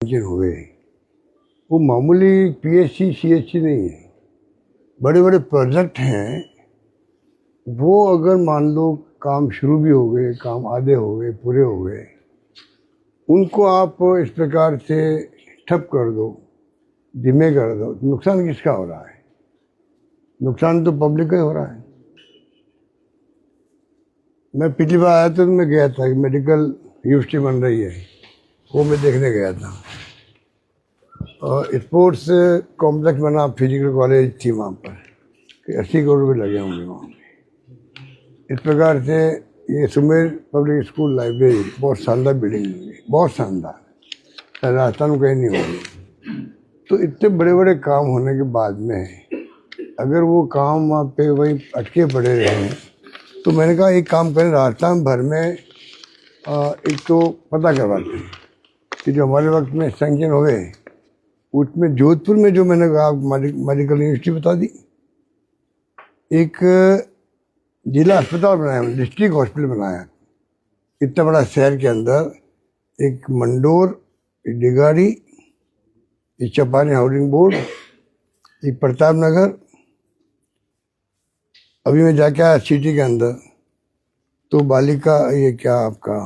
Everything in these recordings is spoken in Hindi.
सैंक्शन हुए वो मामूली पीएचसी सीएचसी नहीं है, बड़े बड़े प्रोजेक्ट हैं। वो अगर मान लो काम शुरू भी हो गए, काम आधे हो गए, पूरे हो गए, उनको आप इस प्रकार से ठप कर दो, धीमे कर दो, तो नुकसान किसका हो रहा है? नुकसान तो पब्लिक का ही हो रहा है। मैं पिछली बार आया था तो मैं गया था कि मेडिकल यूनिवर्सिटी बन रही है, वो मैं देखने गया था। और स्पोर्ट्स कॉम्प्लेक्स बना, फिजिकल कॉलेज थी वहाँ पर, 80 करोड़ रुपये लगे होंगे वहाँ पे। इस प्रकार से ये सुमेर पब्लिक स्कूल लाइब्रेरी बहुत शानदार बिल्डिंग होगी, बहुत शानदार, राजस्थान में कहीं नहीं होगी। तो इतने बड़े बड़े काम होने के बाद में अगर वो काम वहाँ पे वही अटके पड़े रहे, तो मैंने कहा एक काम करें, राजस्थान भर में एक तो पता करवाते हैं कि जो हमारे वक्त में सैंक्शन हो गए, उसमें जोधपुर में जो मैंने कहा मेडिकल यूनिवर्सिटी बता दी, एक जिला अस्पताल बनाया, डिस्ट्रिक्ट हॉस्पिटल बनाया इतना बड़ा शहर के अंदर, एक मंडोर, एक डिगाड़ी, एक चपानी हाउसिंग बोर्ड, एक प्रताप नगर, अभी मैं जाके आया सिटी के अंदर तो बालिका ये क्या आपका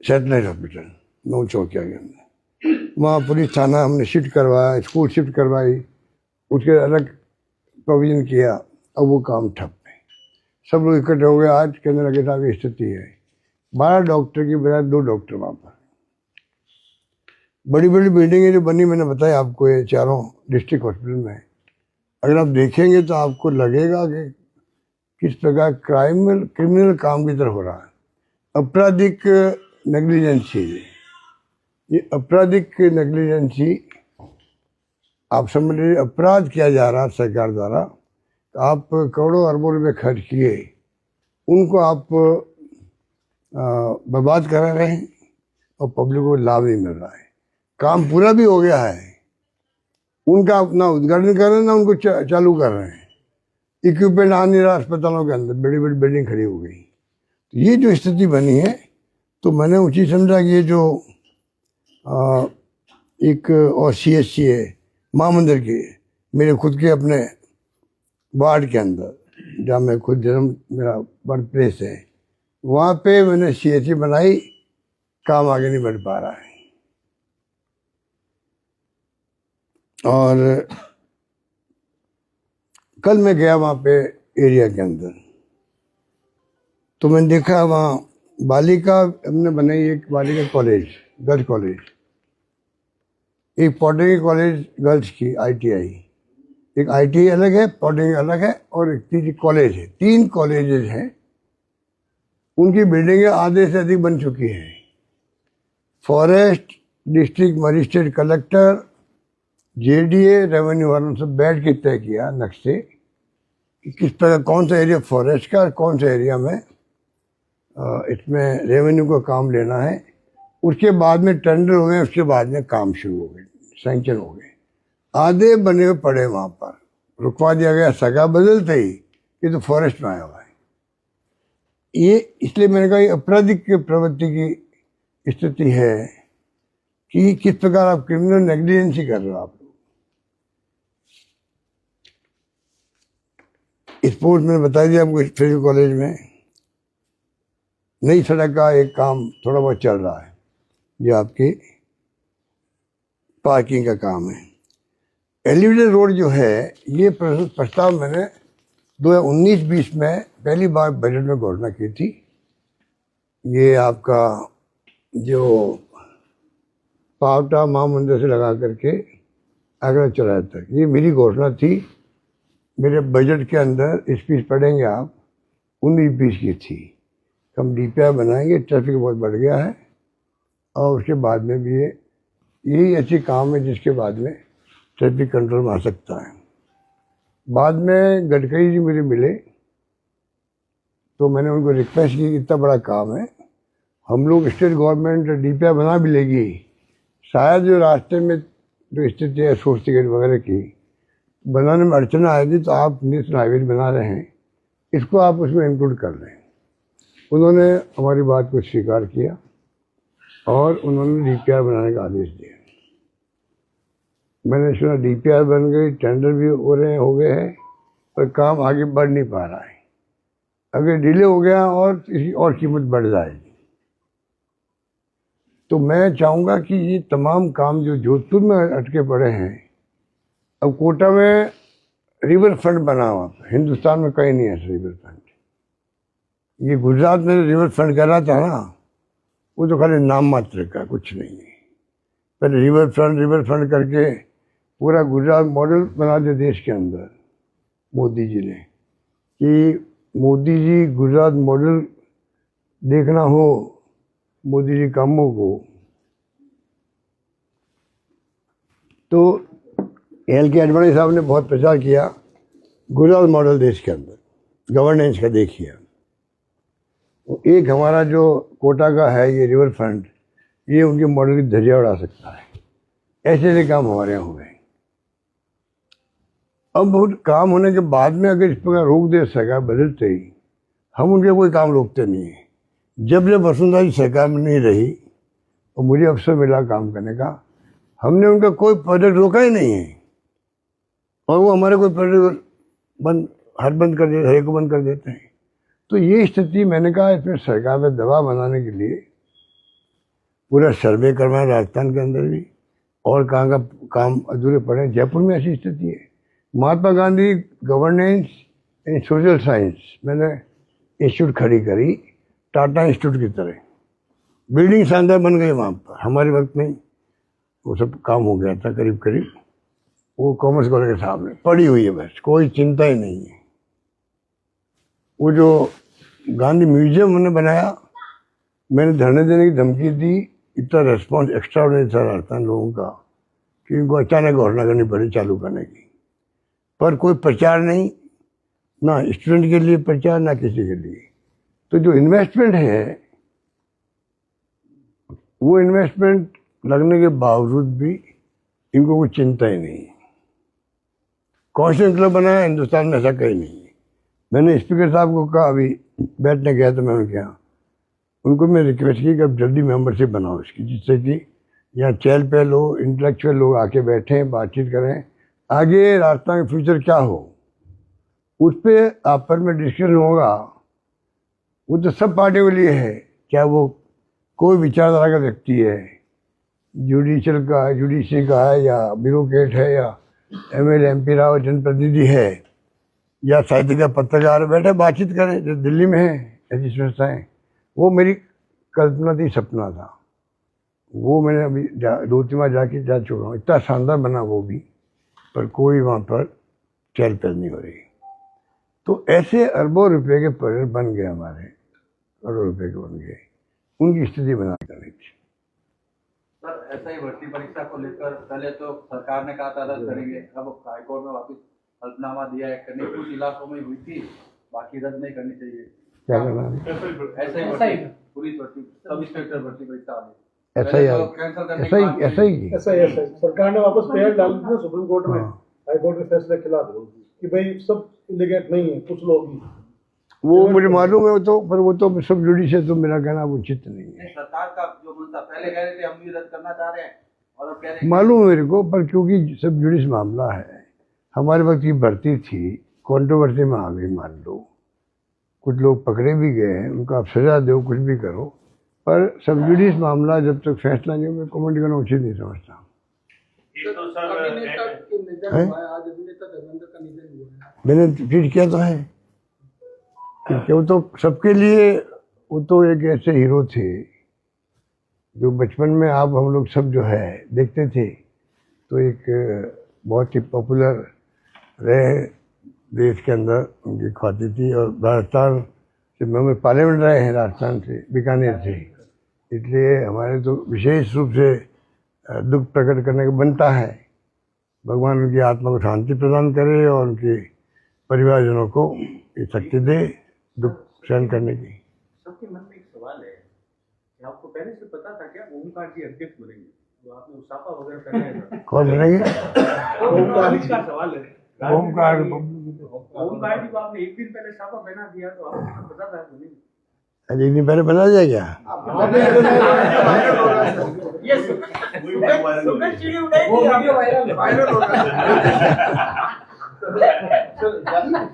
सैटेलाइट हॉस्पिटल नौ चौकिया के अंदर, वहाँ पुलिस थाना हमने शिफ्ट करवाया, स्कूल शिफ्ट करवाई, उसके अलग प्रोविजन किया। अब वो काम ठप है, सब लोग इकट्ठे हो गए। आज कहने लगे साहब ये स्थिति है, 12 डॉक्टर की बजाय 2 डॉक्टर वहाँ पर। बड़ी बड़ी बिल्डिंगें जो बनी मैंने बताया आपको, ये चारों डिस्ट्रिक्ट हॉस्पिटल में, अगर आप देखेंगे तो आपको लगेगा कि किस प्रकार क्रिमिनल काम की तरफ हो रहा है। आपराधिक नेग्लिजेंसी, ये आपराधिक नेग्लिजेंसी आप समझ लीजिए, अपराध किया जा रहा है सरकार द्वारा। आप करोड़ों अरबों रुपये खर्च किए, उनको आप बर्बाद करा रहे हैं और पब्लिक को लाभ नहीं मिल रहा है। काम पूरा भी हो गया है, उनका अपना उद्घाटन कर रहे हैं ना उनको चालू कर रहे हैं, इक्विपमेंट आ नहीं रहा अस्पतालों के अंदर, बड़ी बड़ी बिल्डिंग खड़ी हो गई। तो ये जो स्थिति बनी है, तो मैंने उचित समझा कि ये जो एक और सीएचसी है महामंदिर के, मेरे खुद के अपने वार्ड के अंदर जहाँ मैं खुद जन्म, मेरा बर्थ प्लेस है, वहाँ पे मैंने सीएचसी बनाई, काम आगे नहीं बढ़ पा रहा है। और कल मैं गया वहाँ पे एरिया के अंदर, तो मैंने देखा वहाँ बालिका हमने बनाई, एक बालिका कॉलेज, गर्ल्स कॉलेज, एक पॉलिटेक्निक कॉलेज गर्ल्स की ITI, एक ITI अलग है, पॉलिटेक्निक अलग है, और एक तीसरी कॉलेज है। 3 कॉलेजेस हैं, उनकी बिल्डिंगें आधे से अधिक बन चुकी हैं। Forest, district magistrate, collector, JDA, revenue वालों से बैठ के तय किया नक्शे कि किस प्रकार, कौन सा एरिया फॉरेस्ट का और कौन सा एरिया में इसमें रेवेन्यू का काम लेना है। उसके बाद में टेंडर हुए, उसके बाद में काम शुरू हो गए, सैंक्शन हो गए। आधे बने हुए पड़े वहाँ पर, रुकवा दिया गया, सगा बदलते ही ये तो फॉरेस्ट में आया हुआ है। ये इसलिए मैंने कहा आपराधिक प्रवृत्ति की स्थिति है कि किस प्रकार आप क्रिमिनल नेग्लिजेंसी कर रहे हो। आप स्पोर्ट्स मैंने बता दिया आपको, फिजिकल कॉलेज में नई सड़क का एक काम थोड़ा बहुत चल रहा है, जो आपकी पार्किंग का काम है। एलिवेटेड रोड जो है, ये प्रस्ताव मैंने 2019-20 में पहली बार बजट में घोषणा की थी। ये आपका जो पावटा महामंदिर से लगा करके आगरा चौराहे तक, ये मेरी घोषणा थी। मेरे बजट के अंदर स्पीच पढ़ेंगे आप, 19-20 की थी। हम DPI बनाएंगे, ट्रैफिक बहुत बढ़ गया है, और उसके बाद में भी यही ऐसी काम है जिसके बाद में ट्रैफिक कंट्रोल में आ सकता है। बाद में गडकरी जी मेरे मिले, तो मैंने उनको रिक्वेस्ट की, इतना बड़ा काम है, हम लोग स्टेट गवर्नमेंट DPI बना भी लेगी, शायद जो रास्ते में जो स्थिति है सोर्स टिकट वगैरह की बनाने में अड़चन आएगी, तो आप नेशनल हाईवे बना रहे हैं, इसको आप उसमें इंक्लूड कर लें। उन्होंने हमारी बात को स्वीकार किया और उन्होंने डीपीआर बनाने का आदेश दिया। मैंने सुना डीपीआर बन गई, टेंडर भी हो गए हैं, पर काम आगे बढ़ नहीं पा रहा है। अगर डिले हो गया और किसी और कीमत बढ़ जाएगी, तो मैं चाहूँगा कि ये तमाम काम जो जोधपुर में अटके पड़े हैं, अब कोटा में रिवर फ्रंट बना हुआ, हिंदुस्तान में कहीं नहीं है रिवर फ्रंट। ये गुजरात में रिवर फ्रंट कर रहा था ना, वो तो खाली नाम मात्र का, कुछ नहीं है। पहले रिवर फ्रंट करके पूरा गुजरात मॉडल बना दिया देश के अंदर मोदी जी ने, कि मोदी जी गुजरात मॉडल देखना हो मोदी जी कामों को, तो एल के आडवाणी साहब ने बहुत प्रचार किया गुजरात मॉडल देश के अंदर गवर्नेंस का। देखिए एक हमारा जो कोटा का है ये रिवर फ्रंट, ये उनके मॉडल की धज्जियां उड़ा सकता है। ऐसे ऐसे काम हमारे यहाँ हुए। अब बहुत काम होने के बाद में अगर इस प्रकार रोक दे सरकार बदलते ही, हम उनके कोई काम रोकते नहीं है। जब वसुंधरा जी सरकार में नहीं रही और मुझे अवसर मिला काम करने का, हमने उनका कोई प्रोजेक्ट रोका ही नहीं है, और वो हमारे कोई प्रोजेक्ट बंद कर देते, हर को बंद कर देते हैं। तो ये स्थिति, मैंने कहा इसमें सरकार में दबाव बनाने के लिए पूरा सर्वे करवाएं राजस्थान के अंदर भी, और कहाँ का काम अधूरे पड़े। जयपुर में ऐसी स्थिति है। महात्मा गांधी गवर्नेंस इन सोशल साइंस मैंने इंस्टीट्यूट खड़ी करी, टाटा इंस्टीट्यूट की तरह। बिल्डिंग शानदार बन गई वहाँ पर, हमारे वक्त में वो सब काम हो गया था करीब करीब। वो कॉमर्स कॉलेज के सामने पड़ी हुई है, बस कोई चिंता ही नहीं है। वो जो गांधी म्यूजियम उन्होंने बनाया, मैंने धरने देने की धमकी दी, इतना रेस्पॉन्स एक्स्ट्रा था राजस्थान लोगों का कि उनको अचानक घोषणा करनी पड़ी चालू करने की। पर कोई प्रचार नहीं, ना स्टूडेंट के लिए प्रचार, ना किसी के लिए। तो जो इन्वेस्टमेंट है, वो इन्वेस्टमेंट लगने के बावजूद भी इनको कोई चिंता ही नहीं है। कॉन्स्टिट्यूशन क्लब बनाया, हिंदुस्तान में ऐसा कहीं नहीं है। मैंने स्पीकर साहब को कहा, अभी बैठने गया तो मैं उनके यहाँ, उनको मैं रिक्वेस्ट की कि अब जल्दी मेंबरशिप बनाओ इसकी, जिससे कि यहाँ चहल पहल हो, इंटेलेक्चुअल लोग आके बैठें, बातचीत करें, आगे राजस्थान का फ्यूचर क्या हो उस पर आपस में डिस्कशन होगा। वो तो सब पार्टियों के लिए है, क्या वो कोई विचारधारा का व्यक्ति है, जुडिशरी का है, या ब्यूरोक्रेट है, या एमएलए एमपी रहा हो, जनप्रतिनिधि है, या साहित्य का पत्रकार बैठे बातचीत करें, जो दिल्ली में है ऐसी संस्थाएँ। वो मेरी कल्पना थी, सपना था। वो मैंने अभी 2-3 बार जा चुका हूँ। इतना शानदार बना वो भी, पर कोई वहाँ पर चहल पहल नहीं हो रही। तो ऐसे अरबों रुपए के प्रोजेक्ट बन गए, हमारे करोड़ों रुपए के बन गए, उनकी स्थिति बना करनी थी। सर, ऐसा ही भर्ती परीक्षा को लेकर पहले तो सरकार ने कहा था रद्द करेंगे, अब हाईकोर्ट में वापस हल्फनामा दिया है, करने कुछ इलाकों में हुई थी, बाकी रद्द नहीं करनी चाहिए। क्या करना है? ऐसा ही पुलिस भर्ती, सब इंस्पेक्टर भर्ती परीक्षा वाली ऐसा ही सरकार ने वापस पेयर डाल दी ना सुप्रीम कोर्ट में, हाई कोर्ट के फैसले के खिलाफ कि भाई सब इंडिकेट नहीं है, कुछ लोग ही। वो मुझे मालूम है, वो तो सब जुडिशरी, तो मेरा कहना उचित नहीं है। सरकार का जो मुद्दा पहले कह रहे थे हम भी रद्द करना चाह रहे हैं, और अब कह रहे हैं मालूम है मेरे को, पर क्योंकि सब जुडिश मामला है, हमारे वक्त की भर्ती थी, कंट्रोवर्सी में आ गई, मान लो कुछ लोग पकड़े भी गए हैं, उनको आप सजा दो, कुछ भी करो, पर सब जुडिश मामला जब तक फैसला नहीं हो, मैं कमेंट करना उचित नहीं समझता। मैंने ट्वीट किया तो है कि वो तो सबके लिए, वो तो एक ऐसे हीरो थे जो बचपन में आप हम लोग सब जो है देखते थे, तो एक बहुत ही पॉपुलर रहे देश के अंदर, उनकी ख्याति थी। और राजस्थान से मैं पार्लियामेंट रहे हैं, राजस्थान से, बीकानेर से, इसलिए हमारे तो विशेष रूप से दुख प्रकट करने का बनता है। भगवान उनकी आत्मा को शांति प्रदान करे और उनके परिवारजनों को ये शक्ति दे दुख सहन करने की। सबके मन में एक सवाल है कि आपको पहले से पता था क्या ओमकार जी अध्यक्ष बनेंगे? तो आपने उसापा वगैरह कर रहे हैं। कौन बनेंगे? ओमकार जी का सवाल है। ओमकार जी को आपने एक दिन पहले साफा बना दिया, तो आपको पता था बनेंगे? अरे एक दिन पहले बना जाए क्या? ये सुबह चिड़ी उड़ाई थी, वीडियो वायरल हो रहा है।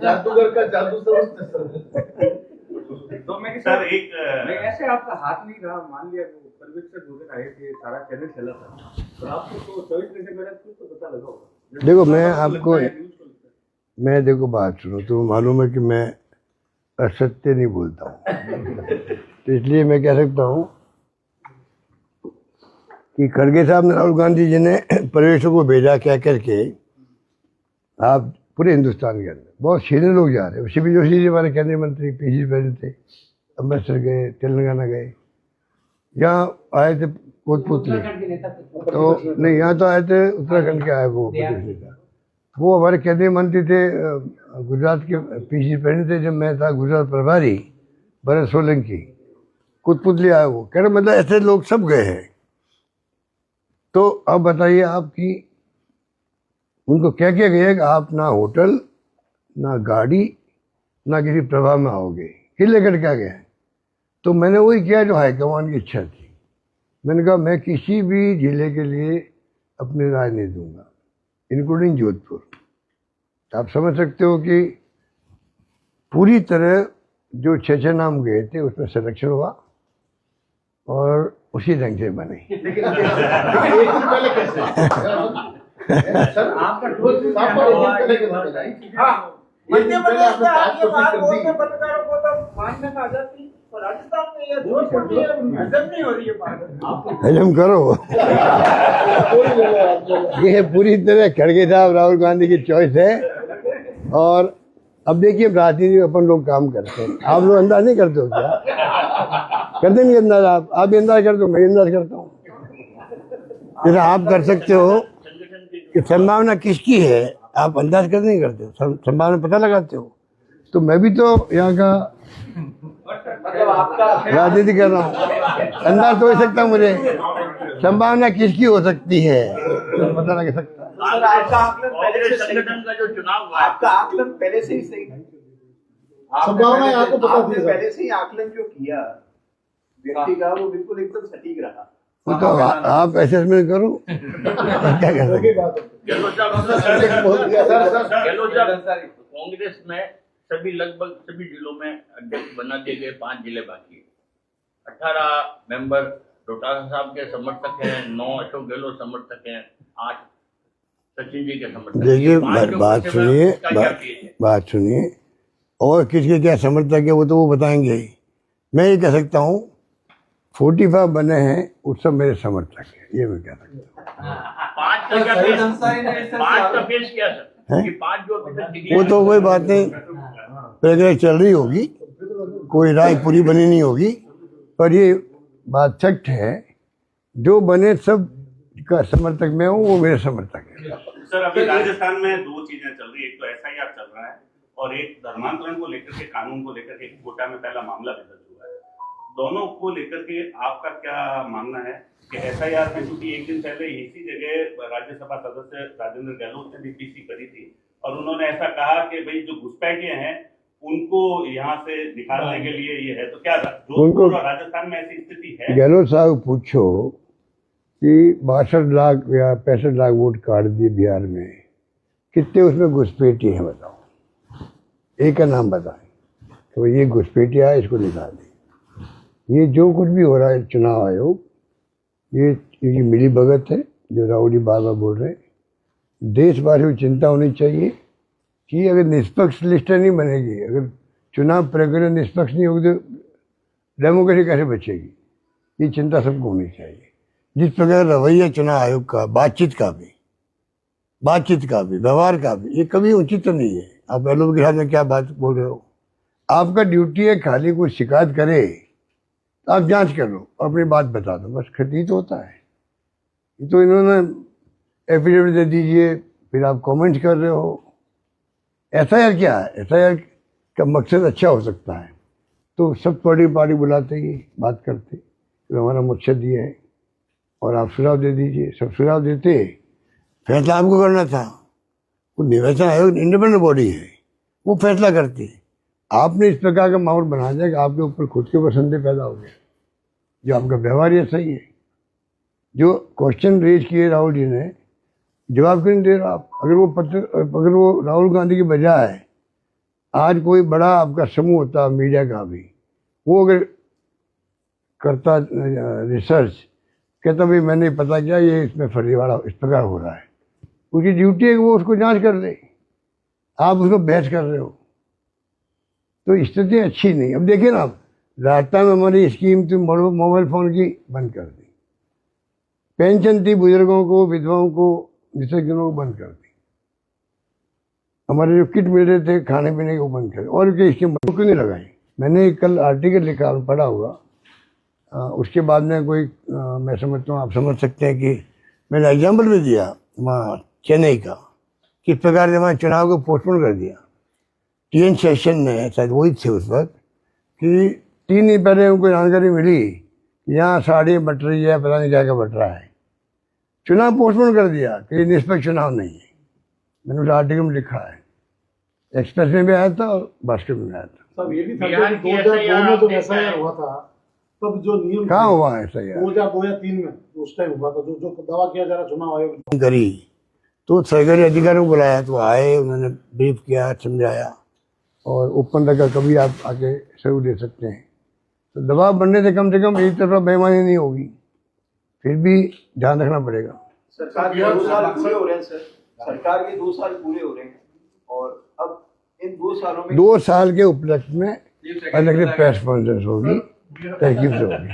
जादूगर का जादू समझते सर। तो मैं सर एक मैं ऐसे आपका हाथ नहीं रहा, मान लिया वो परवेज सर वगैरह आए थे, सारा चैनल चला था, पर आपको तो 24 घंटे पहले कुछ तो पता लगा होगा। देखो मैं देखो बात सुनो, तो मालूम है कि मैं असत्य नहीं बोलता हूँ, तो इसलिए मैं कह सकता हूँ कि खड़गे साहब ने, राहुल गांधी जी ने प्रवेशों को भेजा क्या करके, आप पूरे हिंदुस्तान के अंदर बहुत सीनियर लोग जा रहे हैं। सीपी जोशी जी हमारे केंद्रीय मंत्री, पीसी प्रेसिडेंट थे, अमृतसर गए, तेलंगाना गए, यहाँ आए थे कोटपुतली, तो नहीं यहाँ तो आए थे उत्तराखंड के आए वो नेता, वो हमारे केंद्रीय मंत्री थे, गुजरात के पीसी प्रेसिडेंट थे जब मैं था गुजरात प्रभारी, भरत सोलंकी, कोटपुतली आए वो, कह रहे मतलब ऐसे लोग सब गए हैं। तो अब बताइए आप कि उनको क्या क्या गए कि आप ना होटल, ना गाड़ी, ना किसी प्रभाव में आओगे, कि लेकर क्या गए? तो मैंने वही किया जो हाईकमान की इच्छा थी। मैंने कहा मैं किसी भी जिले के लिए अपनी राय नहीं दूंगा, इंक्लूडिंग जोधपुर। तो आप समझ सकते हो कि पूरी तरह जो 6 नाम गए थे उसमें सिलेक्शन हुआ और उसी ढंग से बने। लेकिन एक दिन पहले कैसे सर आपका ठोस साफ और एक दिन पहले कैसे? हाँ, मध्य प्रदेश में आप ये बात बोल के दी। पत्रकारों को तो मानने का आजाद थी, और राजस्थान में ये जोधपुर में ये हजम नहीं हो रही है बात। हजम करो। ये पूरी तरह खड़गे साहब राहुल गांधी की चॉइस है। और अब देखिए राजनीति में अपन लोग काम करते हैं, आप लोग अंदाज नहीं करते हो क्या? करते नहीं अंदाज? आप भी अंदाज करते हो, मैं भी अंदाज करता हूँ। जैसे आप कर सकते हो कि संभावना किसकी है, आप अंदाज कर नहीं करते हो, संभावना पता लगाते हो। तो मैं भी तो यहाँ का मतलब आपका राजनीति कर रहा हूँ, अंदाज तो हो सकता है मुझे, संभावना किसकी हो सकती है तो पता लग सकता है। सर आपका आकलन पहले से सही संगठन का जो चुनाव हुआ आपका आकलन पहले से ही सही था। संभावना आपको पता आपने थी सर। पहले से ही आकलन जो किया व्यक्ति का वो बिल्कुल एकदम सटीक रहा। वो तो आप असेसमेंट करो, क्या कर सकते हैं? गहलोत साहब कांग्रेस में सभी लगभग सभी जिलों में अध्यक्ष बना दिए गए, 5 जिले बाकी है। 18 मेंबर डोटासरा साहब के समर्थक हैं, 9 अशोक गहलोत समर्थक हैं, 8 सचिन जी के समर्थक हैं। देखिए पांच जो बात पक्ष में सुनिए, उसका क्या फीस है? बात सुनिए, और किसके क्या समर्थक है वो तो वो बताएंगे ही। मैं ये कह सकता हूँ 45 बने हैं वो सब मेरे समर्थक हैं, ये मैं कह सकता हूँ। 5 का क्या पेश, 5 का पेश किया सर कि 5 जो अभी तक डिक्लेयर वो तो कोई बात नहीं, प्रक्रिया चल रही होगी, कोई राय पूरी बनी नहीं होगी, पर ये बात सच है जो बने सब का समर्थक मैं हूँ, वो मेरे समर्थक है। सर अभी राजस्थान में 2 चीजें चल रही है, एक तो एसआईआर चल रहा है और एक धर्मांतरण को लेकर के, कानून को लेकर के कोटा में पहला मामला भी दर्ज हुआ है। दोनों को लेकर के आपका क्या मानना है कि एसआईआर में, क्योंकि एक दिन पहले इसी जगह राज्यसभा सदस्य राजेंद्र गहलोत ने भी पीसी करी थी और उन्होंने ऐसा कहा कि भाई जो घुसपैठिए हैं उनको यहाँ से निकालने के लिए ये है, तो क्या जोधपुर और राजस्थान में ऐसी स्थिति है? गहलोत साहब पूछो कि 62 लाख या 65 लाख वोट काट दिए बिहार में, कितने उसमें घुसपैठी हैं बताओ, एक का नाम बताएं तो ये घुसपैठिया है, इसको निकाल दें। ये जो कुछ भी हो रहा है चुनाव आयोग, ये मिली भगत है जो राहुल जी बार बार बोल रहे हैं। देशवासियों को चिंता होनी चाहिए कि अगर निष्पक्ष लिस्ट नहीं बनेगी, अगर चुनाव प्रक्रिया निष्पक्ष नहीं होगी तो डेमोक्रेसी कैसे बचेगी, ये चिंता सबको होनी चाहिए। जिस प्रकार रवैया चुनाव आयोग का, बातचीत का भी, व्यवहार का भी, ये कभी उचित नहीं है। आप एल के सामने क्या बात बोल रहे हो? आपका ड्यूटी है खाली कोई शिकायत करे तो आप जांच कर लो और अपनी बात बता दो, बस खतीत होता है। ये तो इन्होंने एफिडेविट दे दीजिए, फिर आप कमेंट कर रहे हो। एफआईआर क्या है? एफआईआर का मकसद अच्छा हो सकता है तो सब पार्टी बुलाते ही बात करते तो हमारा मकसद ये है और आप सुझाव दे दीजिए। सब सुझाव देते, फैसला आपको करना था। वो निर्वाचन आयोग इंडिपेंडेंट बॉडी है, वो फैसला करती। आपने इस प्रकार का माहौल बना दिया कि आपके ऊपर खुद के ऊपर संदेह पैदा हो गया, जो आपका व्यवहार ये सही है। जो क्वेश्चन रेज किए राहुल जी ने, जवाब क्यों नहीं दे रहा आप? अगर वो राहुल गांधी की बजाय आज कोई बड़ा आपका समूह होता मीडिया का भी, वो अगर करता रिसर्च, कहता भाई मैंने पता किया ये इसमें फर्जीवाड़ा इस प्रकार हो रहा है, उसकी ड्यूटी है कि वो उसको जांच कर ले। आप उसको बहस कर रहे हो, तो स्थिति अच्छी नहीं। अब देखिए ना, आप राजस्थान में हमारी स्कीम थी मोबाइल फ़ोन की, बंद कर दी। पेंशन थी बुजुर्गों को, विधवाओं को, विशेषज्ञों को, बंद कर दी। हमारे जो किट मिल रहे थे खाने पीने को, बंद कर दी। और क्या स्कीम क्यों नहीं लगाई? मैंने कल आर्टिकल लिखा, पढ़ा होगा, उसके बाद में कोई मैं समझता हूँ आप समझ सकते हैं कि मैंने एग्जाम्पल भी दिया वहाँ चेन्नई का, किस प्रकार से वहाँ चुनाव को पोस्टपोन कर दिया। टीएन सेशन ने, शायद वही थे उस वक्त, कि 3 दिन पहले उनको जानकारी मिली यहाँ साड़ी बट रही है, पता नहीं क्या क्या बट रहा है, चुनाव पोस्टपोन कर दिया कि निष्पक्ष चुनाव नहीं है। मैंने उस आर्टिकल में लिखा है, एक्सप्रेस में भी आया था और भास्कर में भी आया था। सब ये भी था कि 2002 में जब एसआईआर हुआ था, तब जो नियम कहाँ हुआ है एसआईआर? 2002 या 3 में उस टाइम हुआ था, जो दावा किया जा रहा चुनाव आयोग करी, तो सरकारी अधिकारियों को बुलाया, तो आए, उन्होंने ब्रीफ किया, समझाया, और ओपन रखा, कभी आप आके सहयोग दे सकते हैं। तो दबाव बनने से कम एक तरफा बेईमानी नहीं होगी, फिर भी ध्यान रखना पड़ेगा। सरकार के 2 साल पूरे हो रहे हैं सर, सरकार के 2 साल पूरे हो रहे हैं, और अब इन 2 सालों में 2 साल के उपलक्ष्य में अलग से प्रेस कॉन्फ्रेंस होगी, तरकीब से होगी।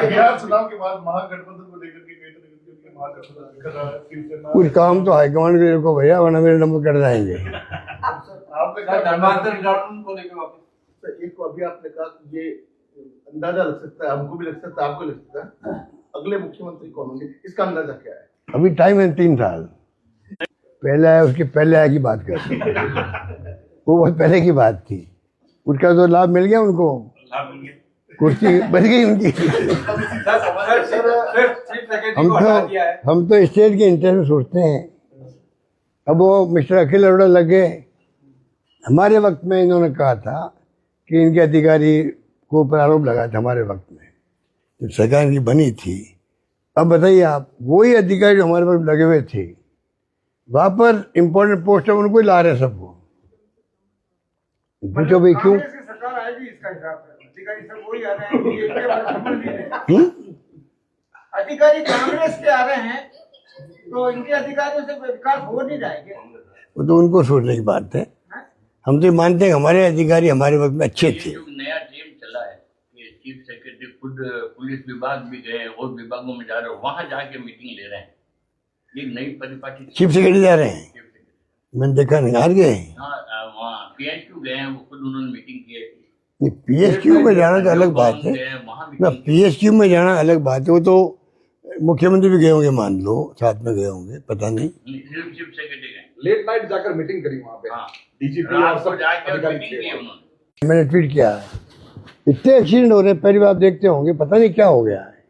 बिहार चुनाव के बाद महागठबंधन को लेकर के कई तरह के महागठबंधन कर रहा है, शिवसेना कुछ काम तो हाईकमांड के को भैया, वरना मेरे नंबर कट जाएंगे। आपने सर, धर्मांतरण कानून को लेकर वापस तो एक अभी आपने कहा कि ये अंदाजा लग सकता है, हमको भी लग सकता है, आपको लग सकता है, अगले मुख्यमंत्री कौन होंगे, इसका अंदाजा क्या है? अभी टाइम है 3 साल, पहले आया उसके पहले आया की बात करते, वो बहुत पहले की बात थी, उसका तो लाभ मिल गया उनको, कुर्सी बच गई उनकी। हम तो स्टेट के इंटरेस्ट में सोचते हैं। अब वो मिस्टर अखिल अरोड़ा लगे, हमारे वक्त में इन्होंने कहा था कि इनके अधिकारी को ऊपर आरोप लगा था हमारे वक्त में, जब सरकार इनकी बनी थी। अब बताइए आप, वही अधिकारी जो हमारे वक्त लगे हुए थे, वहाँ पर इम्पोर्टेंट पोस्ट है, उनको ही ला रहे हैं सबको। पूछो भाई क्यों? सरकार आएगी इसका हिसाब है, अधिकारी सब वही आ रहे हैं, ये समझ नहीं रहे। अधिकारी कांग्रेस के आ रहे हैं, तो इनके अधिकारियों से विकास हो नहीं जाएंगे। वो तो उनको सोचने की बात है। हम तो मानते हैं हमारे अधिकारी हमारे वक्त में अच्छे थे। जो नया टीम चला है कि चीफ सेक्रेटरी खुद पुलिस विभाग भी गए और विभागों में जा रहे हो, वहां जाके मीटिंग ले रहे हैं। ये नई परिपाटी चीफ सेक्रेटरी जा रहे हैं, मैंने देखा नहीं, हार गए। हाँ, वहाँ PHQ गए हैं, वो खुद उन्होंने मीटिंग की है। PSQ में जाना तो अलग बात है ना, PSQ में जाना अलग बात है। वो तो मुख्यमंत्री भी गए होंगे, मान लो साथ में गए होंगे, पता नहीं। सिर्फ चीफ सेक्रेटरी गए, लेट नाइट जाकर मीटिंग करी वहाँ पे, हाँ, डीजीपी और रात को सब जाके अधिकारी मीटिंग की थे। उन्होंने। मैंने ट्वीट किया है, इतने एक्सीडेंट हो रहे हैं, पहली बार देखते होंगे, पता नहीं क्या हो गया है।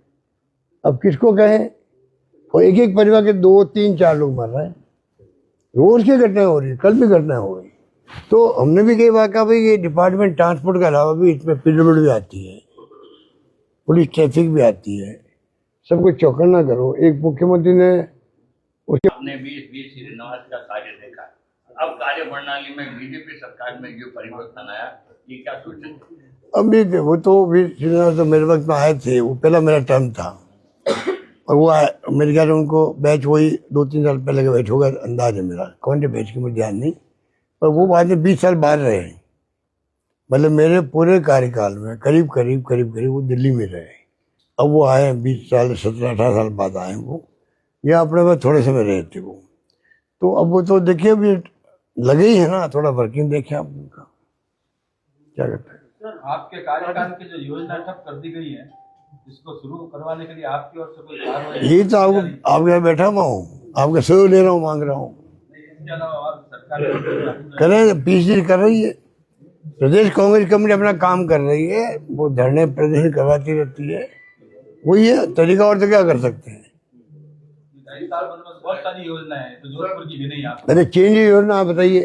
अब किसको कहें, और एक परिवार के 2, 3, 4 लोग मर रहे हैं, रोज की घटनाएं हो रही है, कल भी घटनाएं हो गई। तो हमने भी कई बार कहा भाई ये डिपार्टमेंट ट्रांसपोर्ट के अलावा भी इसमें PWD भी आती है, पुलिस ट्रैफिक भी आती है, सब कुछ चौकन्ना करो। एक मुख्यमंत्री ने उसके आपने 20 श्रीनिवास का कार्य देखा, अब कार्य प्रणाली में बीजेपी सरकार में जो परिवर्तन आया, ये क्या सोचते? अभी वो तो भी श्रीनिवास तो मेरे वक्त में आए थे, वो पहला मेरा टर्म था, और वो मेरे ख्याल उनको बैच वही 2-3 साल पहले का बैच होगा, अंदाज है मेरा, कौन से बैच की मुझे ध्यान नहीं, पर वो बाद में 20 साल बाहर रहे। मतलब मेरे पूरे कार्यकाल में करीब वो दिल्ली में रहे। अब वो आए 20 साल 17-18 साल बाद आए वो, या अपने में थोड़े समय रहे थे वो। तो अब वो तो देखिए अभी लगे ही है ना, थोड़ा वर्किंग देखे आप उनका क्या करते हैं। सर, आपके कार्यकाल की जो योजना ठप कर दी गई है, इसको शुरू करवाने के लिए आपकी ओर से कोई कार्रवाई? यही तो आपके यहाँ बैठा हुआ हूँ, आपका सहयोग ले रहा हूँ, मांग रहा हूँ। इसके अलावा और सरकार करें, पीसीसी कर रही है, प्रदेश कांग्रेस कमेटी अपना काम कर रही है, वो धरने प्रदर्शन करवाती रहती है, वही है तरीका, और तो क्या कर सकते हैं। बहुत सारी योजना है, तो जोधपुर की भी नहीं आप। अरे चेंज योजना आप बताइए,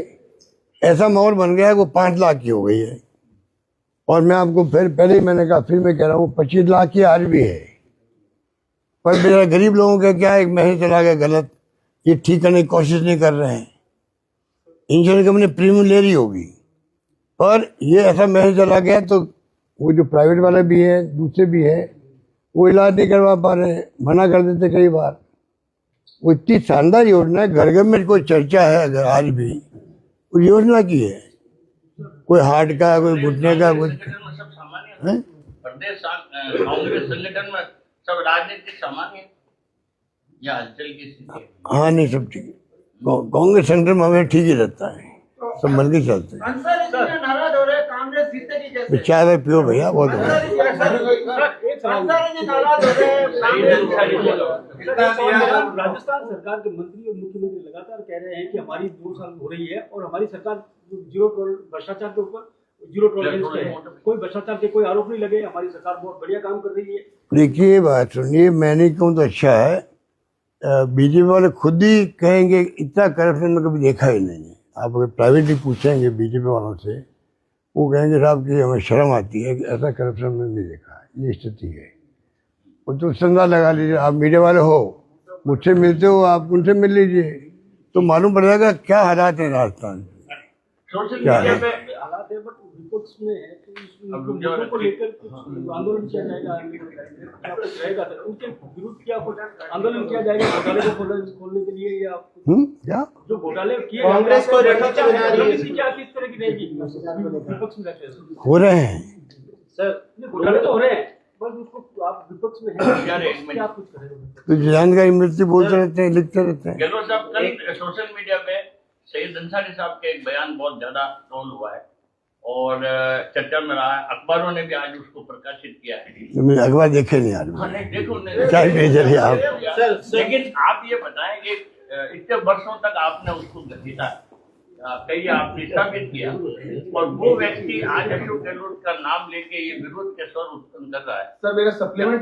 ऐसा माहौल बन गया है वो 5 लाख की हो गई है। और मैं आपको फिर पहले ही मैंने कहा, फिर मैं कह रहा हूँ 25 लाख की आज भी है। पर मेरा गरीब लोगों का क्या, एक महीने चला गया गलत, ये ठीक करने की कोशिश नहीं कर रहे हैं। इंश्योरेंस कंपनी प्रीमियम ले रही होगी, पर ये ऐसा महीने चला गया तो वो जो प्राइवेट वाले भी हैं, दूसरे भी हैं, वो इलाज नहीं करवा पा रहे हैं, मना कर देते कई बार। वो इतनी शानदार योजना है, घर घर में कोई चर्चा है अगर आज भी, उस योजना की है। कोई हार्ट का, कोई घुटने का, कुछ संगठन में सब सामान्य है। प्रदेश कांग्रेस संगठन में सब राजनीतिक सामान्य है या हलचल की स्थिति है? हाँ नहीं, सब ठीक है। कांग्रेस सेंटर में हमें ठीक ही रहता है, सब मिल के चलते हैं। अंसारी जी ने नाराज हो रहे हैं, कांग्रेस जीतेगी कैसे? चाय वाय पियो भैया, बहुत हो गया। अंसारी जी नाराज हो रहे हैं, राजस्थान सरकार के मंत्री और मुख्यमंत्री लगातार कह रहे हैं कि हमारी 2 साल हो रही है और हमारी सरकार भ्रष्टाचार के ऊपर 0 टॉलरेंस पे है। कोई भ्रष्टाचार के कोई आरोप नहीं लगे, हमारी सरकार बहुत बढ़िया काम कर रही है। देखिए बात सुनिए, मैं नहीं कहूँ तो अच्छा है। बीजेपी वाले खुद ही कहेंगे इतना करप्शन में कभी देखा ही नहीं है। आप अगर प्राइवेटली पूछेंगे बीजेपी वालों से, वो कहेंगे साहब कि हमें शर्म आती है कि ऐसा करप्शन में नहीं देखा है। ये स्थिति है। वो तो संदा लगा लीजिए, आप मीडिया वाले हो, मुझसे मिलते हो, आप उनसे मिल लीजिए तो मालूम पड़ जाएगा क्या हालात है राजस्थान। सोशल क्या मीडिया है? पे हालात है, बट विपक्ष में है तो इस मुद्दों को लेकर कुछ आंदोलन किया जाएगा, क्या कुछ रहेगा सर? उनके विरुद्ध क्या कुछ आंदोलन किया जाएगा घोटाले को खोलने के लिए, या क्या जो घोटाले किए कांग्रेस को रणनीति बना रही है। क्या किस तरह की रहेगी विपक्ष में रहते हैं? हो रहे हैं? सर घोटाले तो हो रहे हैं, बस उसको आप विपक्ष में हैं, क्या कुछ करेंगे? तो जानकारी मिलती, बोलते रहते हैं, लिखते रहते हैं। गहलोत साहब, कल सोशल मीडिया पे सईद अंसारी साहब के एक बयान बहुत ज्यादा ट्रोल हुआ है और चर्चा में रहा है। अखबारों ने भी आज उसको प्रकाशित किया है। तो मैंने अखबार देखे नहीं आज। हाँ, नहीं, देखो क्या भेज रहे आप? लेकिन आप ये बताएं कि इतने वर्षों तक आपने उसको घसीटा, कई आपने स्थापित किया, और वो व्यक्ति आज अशोक गहलोत का नाम लेके ये विरोध के स्वर उत्पन्न कर रहा है। सर मेरा सप्लीमेंट